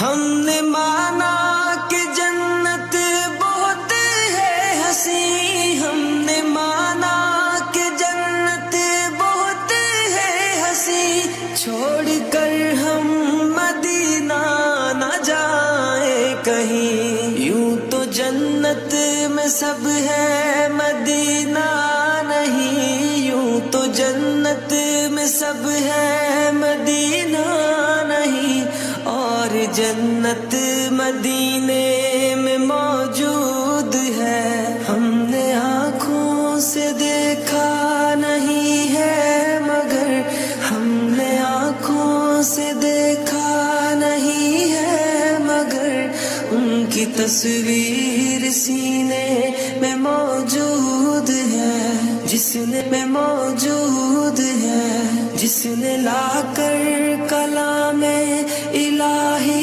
ہم نے مانا کہ جنت بہت ہے حسین، ہم نے مانا کہ جنت بہت ہے حسین، چھوڑ کر ہم مدینہ نہ جائیں کہیں، یوں تو جنت میں سب ہے مدینہ نہیں، یوں تو جنت میں سب ہے مدینہ نہیں، اور جنت مدینے میں موجود ہے، ہم نے آنکھوں سے دیکھا نہیں ہے مگر، ہم نے آنکھوں سے دیکھا نہیں ہے مگر، ان کی تصویر سینے میں موجود ہے، جس نے میں موجود ہے، جس نے لا کر کلام